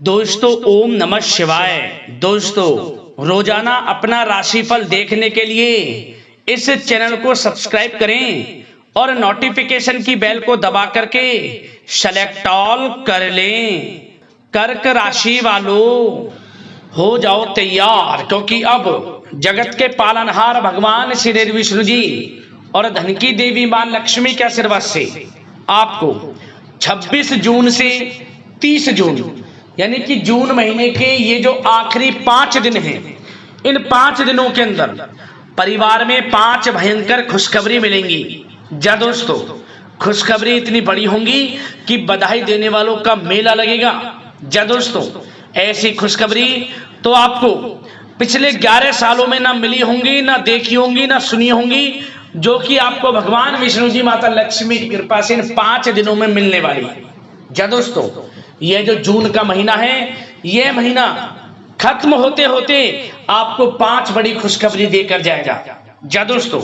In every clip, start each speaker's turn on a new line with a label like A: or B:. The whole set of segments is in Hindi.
A: दोस्तों ओम नमः शिवाय। दोस्तों रोजाना अपना राशिफल देखने के लिए इस चैनल को सब्सक्राइब करें और नोटिफिकेशन की बेल को दबा करके सेलेक्ट ऑल कर लें। कर्क राशि वालों हो जाओ तैयार, क्योंकि अब जगत के पालनहार भगवान श्री विष्णु जी और धन की देवी मां लक्ष्मी के आशीर्वाद से आपको 26 जून से 30 जून यानी कि जून महीने के ये जो आखिरी 5 दिन हैं, इन 5 दिनों के अंदर परिवार में 5 भयंकर खुशखबरी मिलेंगी। जा दोस्तों, खुशखबरी इतनी बड़ी होंगी कि बधाई देने वालों का मेला लगेगा। जा दोस्तों, ऐसी खुशखबरी तो आपको पिछले 11 सालों में ना मिली होंगी, ना देखी होंगी, ना सुनी होंगी, जो कि आपको भगवान विष्णु जी माता लक्ष्मी की कृपा से इन 5 दिनों में मिलने वाली है। जा दोस्तों, यह जो जून का महीना है, यह महीना खत्म होते होते आपको 5 बड़ी खुशखबरी देकर जाएगा। जा दोस्तों,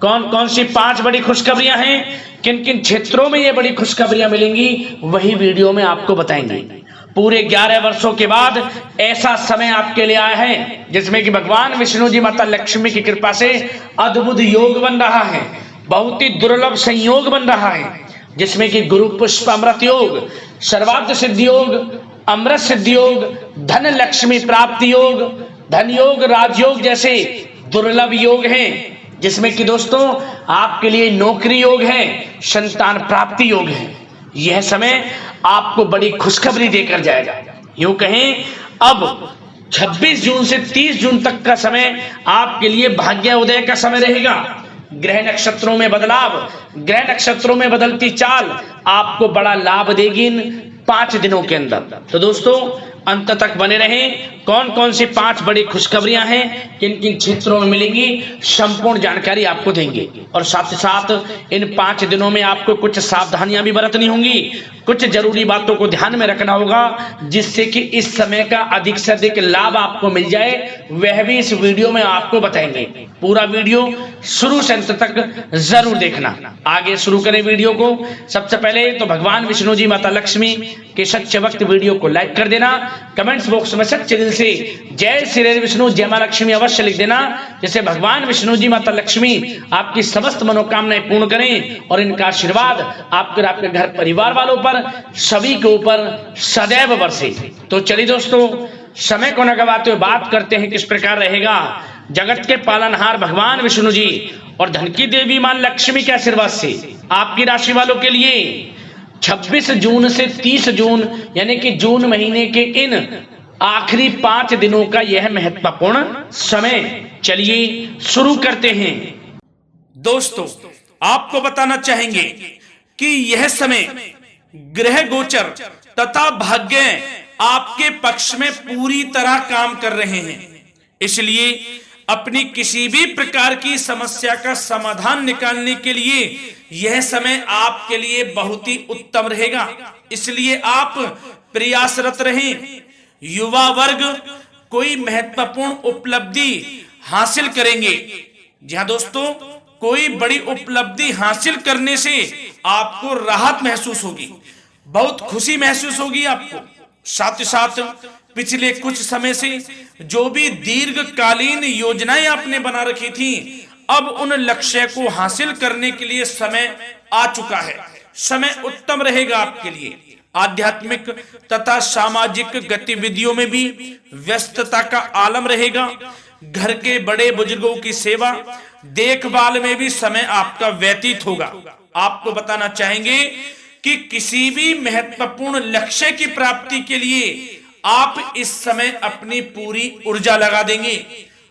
A: कौन कौन सी 5 बड़ी खुशखबरियां हैं, किन किन क्षेत्रों में ये बड़ी खुशखबरियां मिलेंगी, वही वीडियो में आपको बताएंगे। पूरे 11 वर्षों के बाद ऐसा समय आपके लिए आया है जिसमें कि भगवान विष्णु जी माता लक्ष्मी की कृपा से अद्भुत योग बन रहा है, बहुत ही दुर्लभ संयोग बन रहा है, जिसमें कि गुरु पुष्प अमृत योग, सर्वार्थ सिद्धि योग, अमृत सिद्धि योग, धन लक्ष्मी प्राप्ति योग, धन योग, राजयोग जैसे दुर्लभ योग हैं, जिसमें कि दोस्तों आपके लिए नौकरी योग है, संतान प्राप्ति योग है। यह समय आपको बड़ी खुशखबरी देकर जाएगा। यूं कहें, अब 26 जून से 30 जून तक का समय आपके लिए भाग्य उदय का समय रहेगा। ग्रह नक्षत्रों में बदलाव, ग्रह नक्षत्रों में बदलती चाल आपको बड़ा लाभ देगी इन 5 दिनों के अंदर। तो दोस्तों अंत तक बने रहें। कौन कौन सी 5 बड़ी खुशखबरियां हैं, किन किन क्षेत्रों में मिलेंगी, संपूर्ण जानकारी आपको देंगे। और साथ ही साथ इन 5 दिनों में आपको कुछ सावधानियां भी बरतनी होंगी, कुछ जरूरी बातों को ध्यान में रखना होगा, जिससे कि इस समय का अधिक से अधिक लाभ आपको मिल जाए, वह भी इस वीडियो में आपको बताएंगे। पूरा वीडियो शुरू से अंत तक जरूर देखना। आगे शुरू करें वीडियो को। सबसे पहले तो भगवान विष्णु जी माता लक्ष्मी के सच्चे वक्त वीडियो को लाइक कर देना, कमेंट्स बॉक्स में सच्चे दिल से जय श्री विष्णु जय मां लक्ष्मी अवश्य लिख देना, जिससे भगवान विष्णु जी माता लक्ष्मी आपकी समस्त मनोकामनाएं पूर्ण करें और इनका आशीर्वाद आपके आपके घर परिवार वालों पर सभी के ऊपर सदैव बरसे। तो चलिए दोस्तों, समय को न गवाते हुए बात करते हैं किस प्रकार रहेगा जगत के पालनहार भगवान विष्णु जी और धन की देवी मां लक्ष्मी के आशीर्वाद से आपकी राशि वालों के लिए 26 जून से 30 जून यानी कि जून महीने के इन आखिरी 5 दिनों का यह महत्वपूर्ण समय। चलिए शुरू करते हैं। दोस्तों आपको बताना चाहेंगे कि यह समय ग्रह गोचर तथा भाग्य आपके पक्ष में पूरी तरह काम कर रहे हैं, इसलिए अपनी किसी भी प्रकार की समस्या का समाधान निकालने के लिए यह समय आपके लिए बहुत ही उत्तम रहेगा। इसलिए आप प्रयासरत रहें। युवा वर्ग कोई महत्वपूर्ण उपलब्धि हासिल करेंगे। जी हाँ दोस्तों, कोई बड़ी उपलब्धि हासिल करने से आपको राहत महसूस होगी, बहुत खुशी महसूस होगी आपको। साथ ही साथ पिछले कुछ समय से जो भी दीर्घकालीन योजनाएं आपने बना रखी थी, अब उन लक्ष्य को हासिल करने के लिए समय आ चुका है। समय उत्तम रहेगा आपके लिए। आध्यात्मिक तथा सामाजिक गतिविधियों में भी व्यस्तता का आलम रहेगा। घर के बड़े बुजुर्गों की सेवा देखभाल में भी समय आपका व्यतीत होगा। आपको बताना चाहेंगे कि किसी भी महत्वपूर्ण लक्ष्य की प्राप्ति के लिए आप इस समय अपनी पूरी ऊर्जा लगा देंगे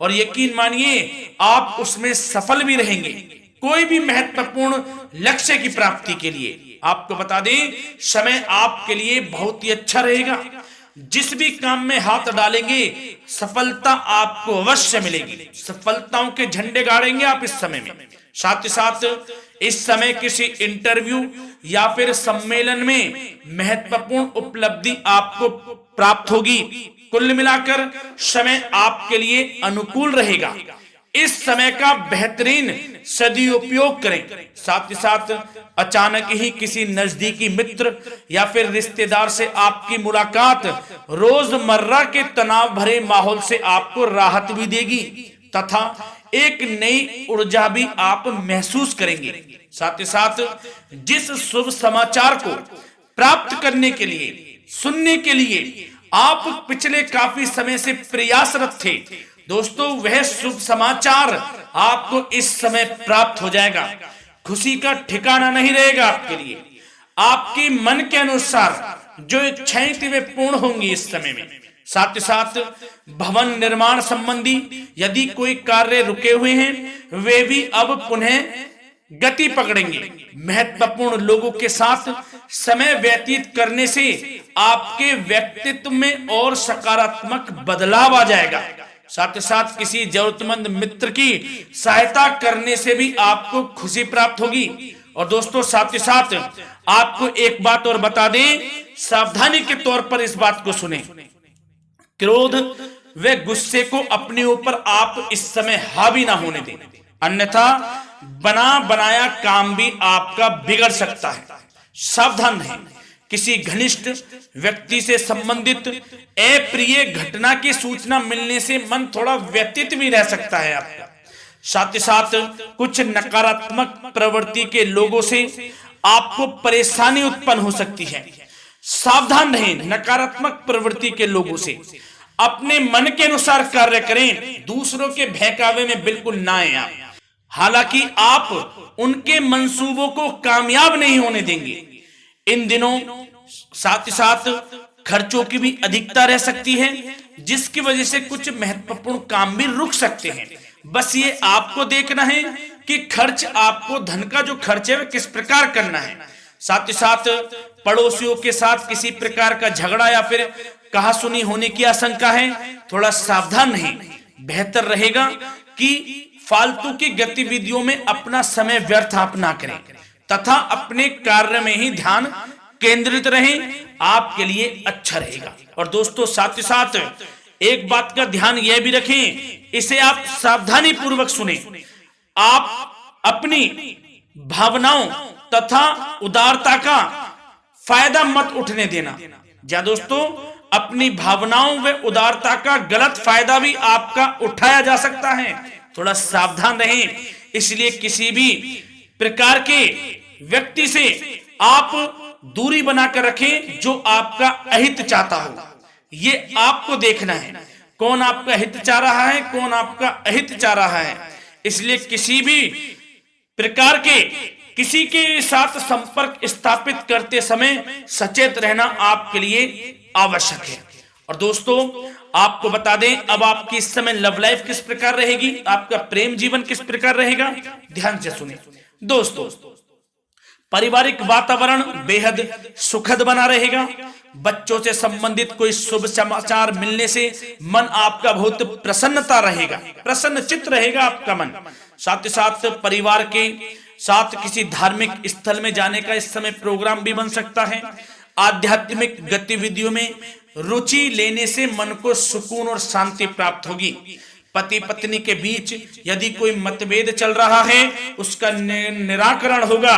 A: और यकीन मानिए आप उसमें सफल भी रहेंगे। कोई भी महत्वपूर्ण लक्ष्य की प्राप्ति के लिए आपको बता दें, समय आपके लिए बहुत ही अच्छा रहेगा। जिस भी काम में हाथ डालेंगे सफलता आपको अवश्य मिलेगी। सफलताओं के झंडे गाड़ेंगे आप इस समय में। साथ ही साथ इस समय किसी इंटरव्यू या फिर सम्मेलन में महत्वपूर्ण उपलब्धि आपको प्राप्त होगी। कुल मिलाकर समय आपके लिए अनुकूल रहेगा। इस समय का बेहतरीन सदुपयोग करें। साथ ही साथ अचानक ही किसी नजदीकी मित्र या फिर रिश्तेदार से आपकी मुलाकात रोजमर्रा के तनाव भरे माहौल से आपको राहत भी देगी तथा एक नई ऊर्जा भी आप महसूस करेंगे। साथ ही साथ जिस शुभ समाचार को प्राप्त करने के लिए, सुनने के लिए आप पिछले काफी समय से प्रयासरत थे दोस्तों, वह शुभ समाचार आपको इस समय प्राप्त हो जाएगा। खुशी का ठिकाना नहीं रहेगा आपके लिए। आपके मन के अनुसार जो इच्छाएं थी वे पूर्ण होंगी इस समय में। साथ ही साथ भवन निर्माण संबंधी यदि कोई कार्य रुके हुए हैं वे भी अब पुनः गति पकड़ेंगे। महत्वपूर्ण लोगों के साथ समय व्यतीत करने से आपके व्यक्तित्व में और सकारात्मक बदलाव आ जाएगा। साथ ही साथ किसी जरूरतमंद मित्र की सहायता करने से भी आपको खुशी प्राप्त होगी। और दोस्तों साथ ही साथ आपको एक बात और बता दें, सावधानी के तौर पर इस बात को सुने। क्रोध व गुस्से को अपने ऊपर आप इस समय हावी ना होने दें, अन्यथा बना बनाया काम भी आपका बिगड़ सकता है। सावधान रहें। किसी घनिष्ठ व्यक्ति से संबंधित अप्रिय घटना की सूचना मिलने से मन थोड़ा व्यथित भी रह सकता है आपका। साथ ही साथ कुछ नकारात्मक प्रवृत्ति के लोगों से आपको परेशानी उत्पन्न हो सकती है। सावधान रहें नकारात्मक प्रवृत्ति के लोगों से। अपने मन के अनुसार कार्य करें, दूसरों के बहकावे में बिल्कुल ना आए आप। हालांकि आप उनके मंसूबों को कामयाब नहीं होने देंगे। इन दिनों साथ ही साथ खर्चों की भी अधिकता रह सकती है, जिसकी वजह से कुछ महत्वपूर्ण काम भी रुक सकते हैं। बस ये आपको देखना है कि खर्च, आपको धन का जो खर्च है वह किस प्रकार करना है। साथ ही साथ पड़ोसियों के साथ किसी प्रकार का झगड़ा या फिर कहासुनी होने की आशंका है, थोड़ा सावधान रहें। बेहतर रहेगा कि फालतू की गतिविधियों में अपना समय व्यर्थ आप ना करें तथा अपने कार्य में ही ध्यान केंद्रित रहें, आपके लिए अच्छा रहेगा। और दोस्तों साथ ही साथ एक बात का ध्यान यह भी रखें, इसे आप सावधानी पूर्वक सुने। आप अपनी भावनाओं तथा उदारता का फायदा मत उठने देना। या दोस्तों अपनी भावनाओं व उदारता का गलत फायदा भी आपका उठाया जा सकता है, थोड़ा सावधान रहें। इसलिए किसी भी प्रकार के व्यक्ति से आप दूरी बनाकर रखें जो आपका अहित चाहता हो। ये आपको देखना है, कौन आपका हित चाह रहा है, कौन आपका अहित चाह रहा है। इसलिए किसी भी प्रकार के किसी के साथ संपर्क स्थापित करते समय सचेत रहना आपके लिए आवश्यक है। और दोस्तों आपको बता दें, अब आपकी इस समय लव लाइफ किस प्रकार रहेगी, आपका प्रेम जीवन किस प्रकार रहेगा, ध्यान से सुने। दोस्तों पारिवारिक वातावरण बेहद सुखद बना रहेगा। बच्चों से संबंधित कोई शुभ समाचार मिलने से मन आपका बहुत प्रसन्नता रहेगा, प्रसन्न चित्त रहेगा आपका मन। साथ ही साथ परिवार के साथ किसी धार्मिक स्थल में जाने का इस समय प्रोग्राम भी बन सकता है। आध्यात्मिक गतिविधियों में रुचि लेने से मन को सुकून और शांति प्राप्त होगी। पति पत्नी के बीच यदि कोई मतभेद चल रहा है उसका निराकरण होगा,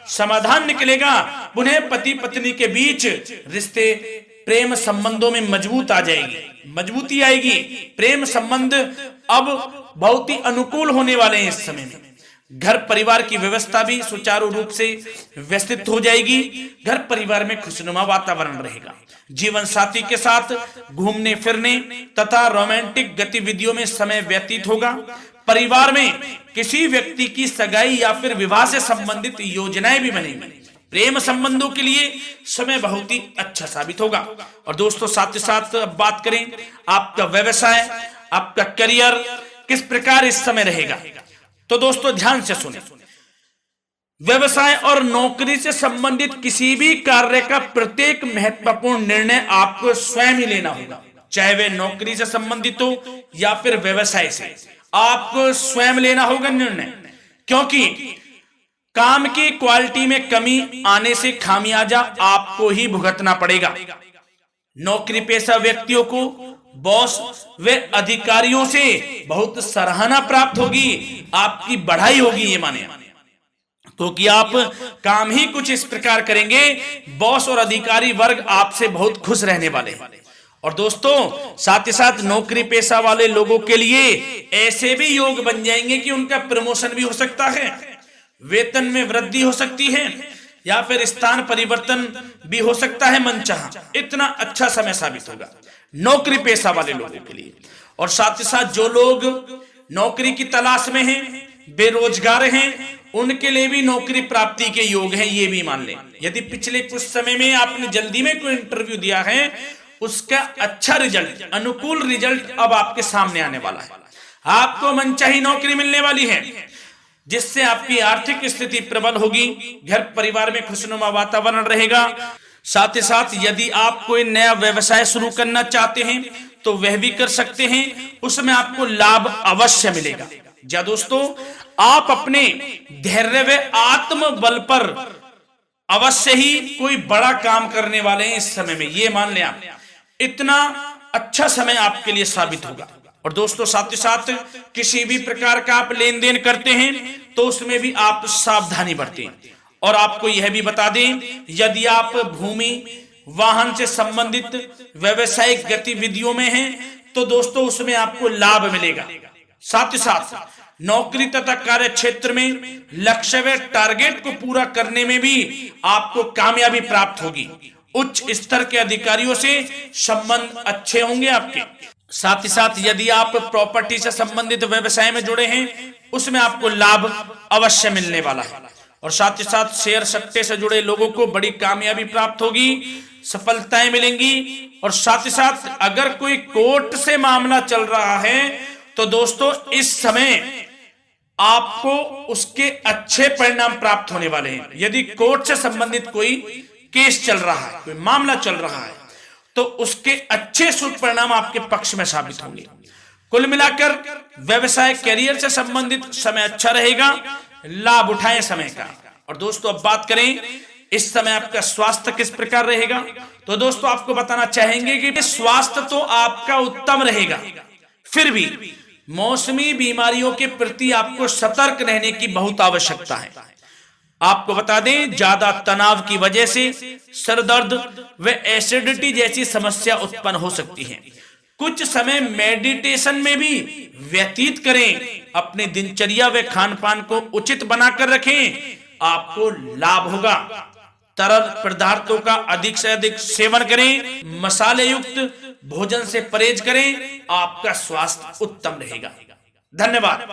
A: समाधान निकलेगा। पुनः पति पत्नी के बीच रिश्ते प्रेम संबंधों में मजबूती आएगी। प्रेम संबंध अब बहुत ही अनुकूल होने वाले हैं इस समय में। घर परिवार की व्यवस्था भी सुचारू रूप से व्यवस्थित हो जाएगी। घर परिवार में खुशनुमा वातावरण रहेगा। जीवन साथी के साथ घूमने फिरने तथा रोमांटिक गतिविधियों में समय व्यतीत होगा। परिवार में किसी व्यक्ति की सगाई या फिर विवाह से संबंधित योजनाएं भी बनेंगी। प्रेम संबंधों के लिए समय बहुत ही अच्छा साबित होगा। और दोस्तों साथ ही साथ अब बात करें आपका व्यवसाय, आपका करियर किस प्रकार इस समय रहेगा। तो दोस्तों ध्यान से सुने, व्यवसाय और नौकरी से संबंधित किसी भी कार्य का प्रत्येक महत्वपूर्ण निर्णय आपको स्वयं ही लेना होगा, चाहे वे नौकरी से संबंधित हो या फिर व्यवसाय से। आपको स्वयं लेना होगा निर्णय, क्योंकि काम की क्वालिटी में कमी आने से खामियाजा आपको ही भुगतना पड़ेगा। नौकरी पेशा व्यक्तियों को
B: बॉस व अधिकारियों से बहुत सराहना प्राप्त होगी, आपकी बढ़ाई होगी, ये माने। क्योंकि आप काम ही कुछ इस प्रकार करेंगे, बॉस और अधिकारी वर्ग आपसे बहुत खुश रहने वाले हैं। और दोस्तों साथ ही साथ नौकरी पेशा वाले लोगों के लिए ऐसे भी योग बन जाएंगे कि उनका प्रमोशन भी हो सकता है, वेतन में वृद्धि हो सकती है, या फिर स्थान परिवर्तन भी हो सकता है मनचाहा। इतना अच्छा समय साबित होगा नौकरी पेशा वाले लोगों के लिए। और साथ ही साथ जो लोग नौकरी की तलाश में हैं, बेरोजगार हैं, उनके लिए भी नौकरी प्राप्ति के योग हैं, ये भी मान लें। यदि पिछले कुछ समय में आपने जल्दी में कोई इंटरव्यू दिया है, उसका अच्छा रिजल्ट, अनुकूल रिजल्ट अब आपके सामने आने वाला है। आपको मनचाही नौकरी मिलने वाली है, जिससे आपकी आर्थिक स्थिति प्रबल होगी, घर परिवार में खुशनुमा वातावरण रहेगा। साथ ही साथ यदि आप कोई नया व्यवसाय शुरू करना चाहते हैं तो वह भी कर सकते हैं, उसमें आपको लाभ अवश्य मिलेगा। जा दोस्तों, आप अपने धैर्य व आत्मबल पर अवश्य ही कोई बड़ा काम करने वाले हैं इस समय में, ये मान लें आप। इतना अच्छा समय आपके लिए साबित होगा। और दोस्तों साथ ही साथ किसी भी प्रकार का आप लेन देन करते हैं तो उसमें भी आप सावधानी बरतें। और आपको यह भी बता दें, यदि आप भूमि वाहन से संबंधित व्यवसायिक गतिविधियों में हैं तो दोस्तों उसमें आपको लाभ मिलेगा। साथ ही साथ नौकरी तथा कार्य क्षेत्र में लक्ष्य व टारगेट को पूरा करने में भी आपको कामयाबी प्राप्त होगी। उच्च स्तर के अधिकारियों से संबंध अच्छे होंगे आपके। साथ ही साथ यदि आप प्रॉपर्टी से संबंधित व्यवसाय में जुड़े हैं, उसमें आपको लाभ अवश्य मिलने वाला है। और साथ ही साथ शेयर सट्टे से जुड़े लोगों को बड़ी कामयाबी प्राप्त होगी, सफलताएं मिलेंगी। और साथ ही साथ अगर कोई कोर्ट से मामला चल रहा है तो दोस्तों इस समय आपको उसके अच्छे परिणाम प्राप्त होने वाले हैं। यदि कोर्ट से संबंधित कोई केस चल रहा है, कोई मामला चल रहा है, तो उसके अच्छे शुभ परिणाम आपके पक्ष में साबित होंगे। कुल मिलाकर व्यवसाय कैरियर से संबंधित समय अच्छा रहेगा, लाभ उठाएं समय का। और दोस्तों अब बात करें इस समय आपका स्वास्थ्य किस प्रकार रहेगा, तो दोस्तों आपको बताना चाहेंगे कि स्वास्थ्य तो आपका उत्तम रहेगा, फिर भी मौसमी बीमारियों के प्रति आपको सतर्क रहने की बहुत आवश्यकता है। आपको बता दें, ज्यादा तनाव की वजह से सर दर्द व एसिडिटी जैसी समस्या उत्पन्न हो सकती है। कुछ समय मेडिटेशन में भी व्यतीत करें, अपनी दिनचर्या व खान पान को उचित बनाकर रखें, आपको लाभ होगा। तरल पदार्थों का अधिक से अधिक सेवन करें, मसाले युक्त भोजन से परहेज करें, आपका स्वास्थ्य उत्तम रहेगा। धन्यवाद।